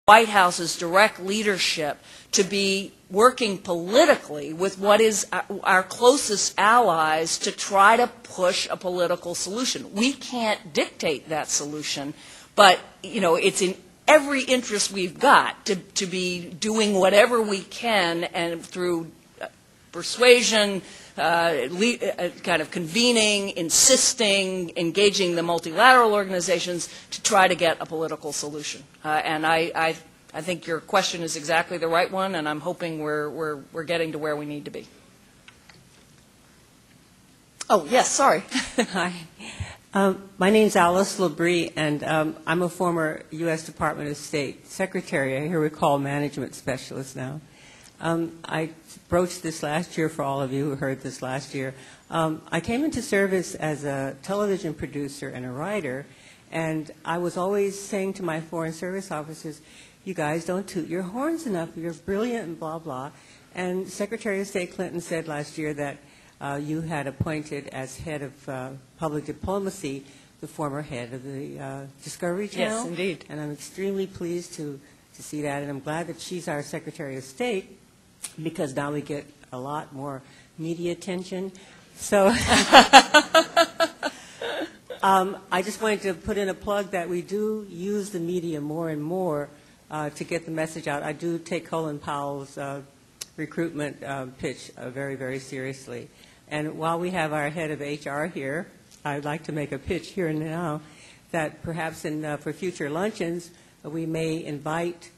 White House's direct leadership to be working politically with what is our closest allies to try to push a political solution. We can't dictate that solution, but it's in every interest we've got to be doing whatever we can, and through persuasion, kind of convening, insisting, engaging the multilateral organizations to try to get a political solution. And I think your question is exactly the right one, and I'm hoping we're getting to where we need to be. Oh, yes, sorry. Hi. My name's Alice Labrie, and I'm a former U.S. Department of State Secretary. I recall management specialist now. I broached this last year for all of you who heard this last year. I came into service as a television producer and a writer, and I was always saying to my Foreign Service officers, you guys don't toot your horns enough, you're brilliant and blah, blah. And Secretary of State Clinton said last year that you had appointed as head of public diplomacy the former head of the Discovery Channel. Yes, indeed. And I'm extremely pleased to see that, and I'm glad that she's our Secretary of State, because now we get a lot more media attention. So I just wanted to put in a plug that we do use the media more and more to get the message out. I do take Colin Powell's recruitment pitch very, very seriously. And while we have our head of HR here, I'd like to make a pitch here and now that perhaps for future luncheons, we may invite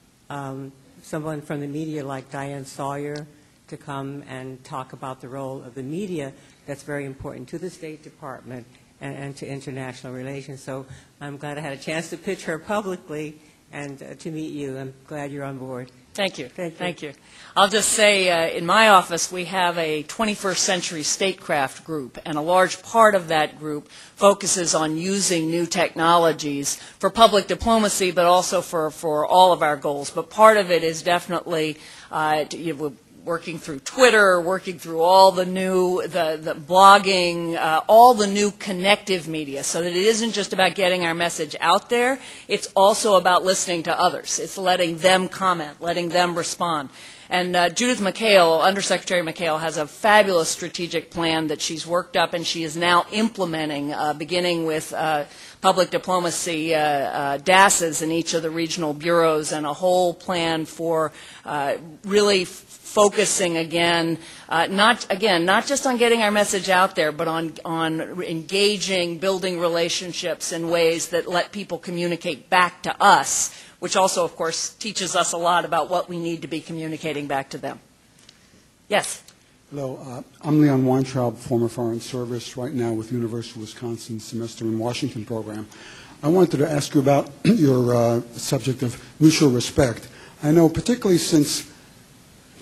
someone from the media like Diane Sawyer to come and talk about the role of the media that's very important to the State Department and to international relations. So I'm glad I had a chance to pitch her publicly and to meet you. I'm glad you're on board. Thank you. Thank you. I'll just say in my office we have a 21st century statecraft group, and a large part of that group focuses on using new technologies for public diplomacy, but also for all of our goals. But part of it is definitely working through Twitter, working through all the new, the blogging, all the new connective media, so that it isn't just about getting our message out there, it's also about listening to others. It's letting them comment, letting them respond. And Judith McHale, Undersecretary McHale, has a fabulous strategic plan that she's worked up and she is now implementing, beginning with public diplomacy DASs in each of the regional bureaus, and a whole plan for really focusing not just on getting our message out there, but on engaging, building relationships in ways that let people communicate back to us, which also, of course, teaches us a lot about what we need to be communicating back to them. Yes? Hello. I'm Leon Weintraub, former Foreign Service, right now with University of Wisconsin Semester in Washington program. I wanted to ask you about your subject of mutual respect. I know particularly since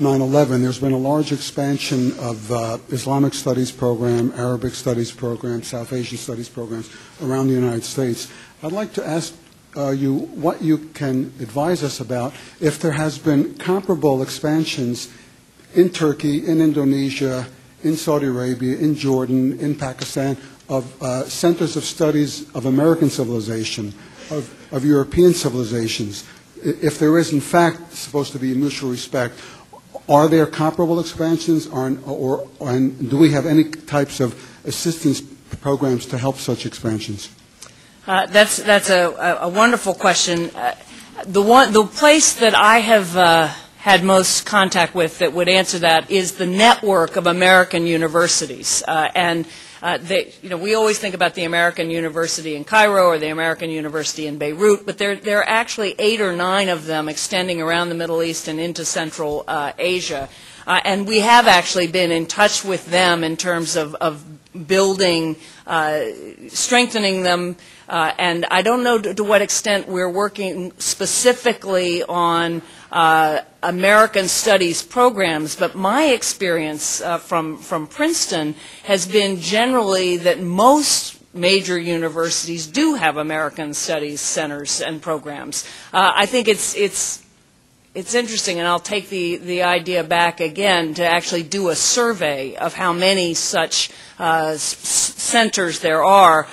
9/11, there's been a large expansion of Islamic studies program, Arabic studies programs, South Asian studies programs around the United States. I'd like to ask you what you can advise us about if there has been comparable expansions in Turkey, in Indonesia, in Saudi Arabia, in Jordan, in Pakistan, of centers of studies of American civilization, of European civilizations. If there is, in fact, supposed to be mutual respect, are there comparable expansions, and do we have any types of assistance programs to help such expansions? That's a wonderful question. The place that I have had most contact with that would answer that is the network of American universities, we always think about the American University in Cairo or the American University in Beirut, but there are actually 8 or 9 of them extending around the Middle East and into Central Asia. And we have actually been in touch with them in terms of building, strengthening them. And I don't know to what extent we're working specifically on American studies programs, but my experience from Princeton has been generally that most major universities do have American studies centers and programs. I think it's interesting, and I'll take the idea back again to actually do a survey of how many such centers there are.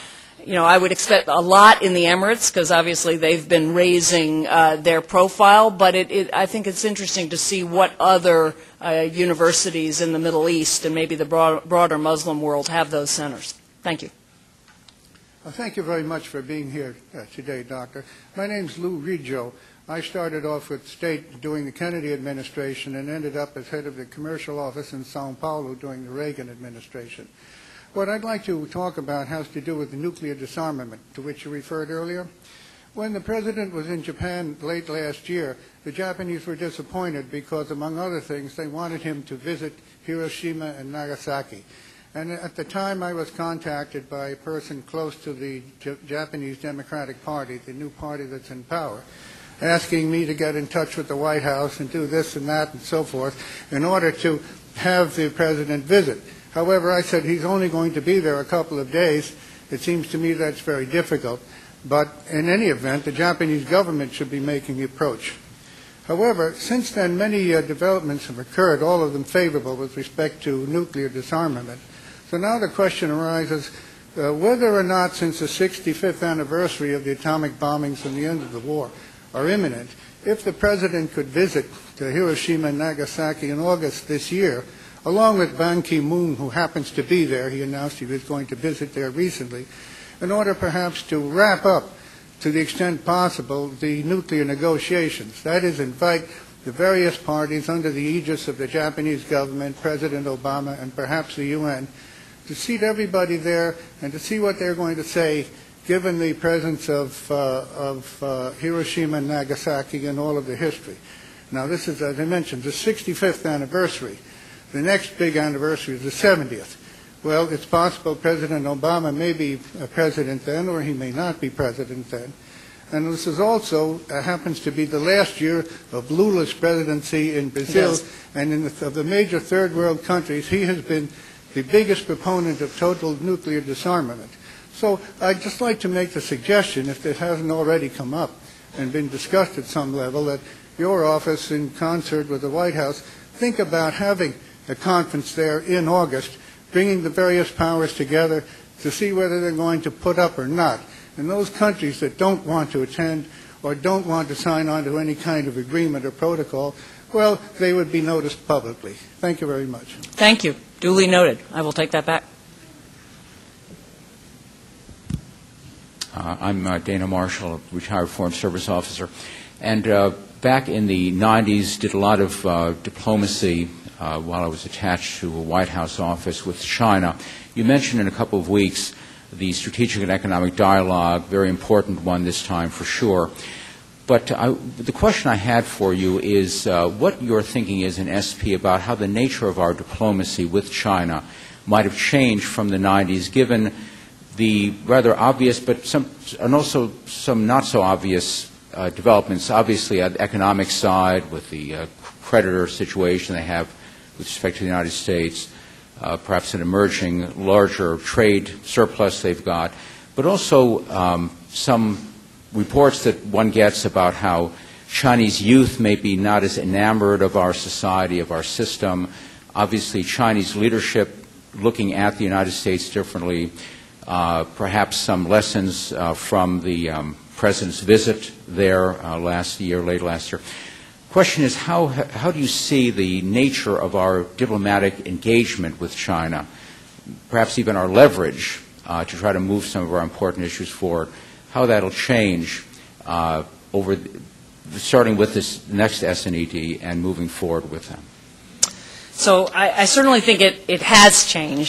I would expect a lot in the Emirates because obviously they've been raising their profile, but I think it's interesting to see what other universities in the Middle East and maybe the broader Muslim world have those centers. Thank you. Thank you very much for being here today, Doctor. My name's Lou Riggio. I started off with State during the Kennedy administration and ended up as head of the commercial office in Sao Paulo during the Reagan administration. What I'd like to talk about has to do with the nuclear disarmament to which you referred earlier. When the president was in Japan late last year, the Japanese were disappointed because, among other things, they wanted him to visit Hiroshima and Nagasaki. And at the time, I was contacted by a person close to the Japanese Democratic Party, the new party that's in power, asking me to get in touch with the White House and do this and that and so forth in order to have the president visit. However, I said he's only going to be there a couple of days. It seems to me that's very difficult. But in any event, the Japanese government should be making the approach. However, since then, many developments have occurred, all of them favorable with respect to nuclear disarmament. So now the question arises whether or not, since the 65th anniversary of the atomic bombings and the end of the war are imminent, if the president could visit Hiroshima and Nagasaki in August this year, along with Ban Ki-moon, who happens to be there. He announced he was going to visit there recently, in order perhaps to wrap up, to the extent possible, the nuclear negotiations. That is, invite the various parties under the aegis of the Japanese government, President Obama, and perhaps the UN, to seat everybody there and to see what they're going to say, given the presence of Hiroshima and Nagasaki and all of the history. Now, this is, as I mentioned, the 65th anniversary. The next big anniversary is the 70th. Well, it's possible President Obama may be president then, or he may not be president then. And this is also happens to be the last year of Lula's presidency in Brazil. Yes. And of the major third world countries, he has been the biggest proponent of total nuclear disarmament. So I'd just like to make the suggestion, if it hasn't already come up and been discussed at some level, that your office, in concert with the White House, think about having a conference there in August, bringing the various powers together to see whether they're going to put up or not. And those countries that don't want to attend or don't want to sign on to any kind of agreement or protocol, well, they would be noticed publicly. Thank you very much. Thank you. Duly noted. I will take that back. I'm Dana Marshall, a retired Foreign Service officer. And back in the 90s, did a lot of diplomacy while I was attached to a White House office with China. You mentioned in a couple of weeks the strategic and economic dialogue, very important one this time for sure. But the question I had for you is what your thinking is in SP about how the nature of our diplomacy with China might have changed from the 90s, given the rather obvious and also some not so obvious developments, obviously on the economic side with the creditor situation they have with respect to the United States, perhaps an emerging larger trade surplus they've got, but also some reports that one gets about how Chinese youth may be not as enamored of our society, of our system. Obviously, Chinese leadership looking at the United States differently, perhaps some lessons from the President's visit there late last year. Question is, how do you see the nature of our diplomatic engagement with China, perhaps even our leverage to try to move some of our important issues forward, how that will change starting with this next SNED and moving forward with them? So I certainly think it has changed.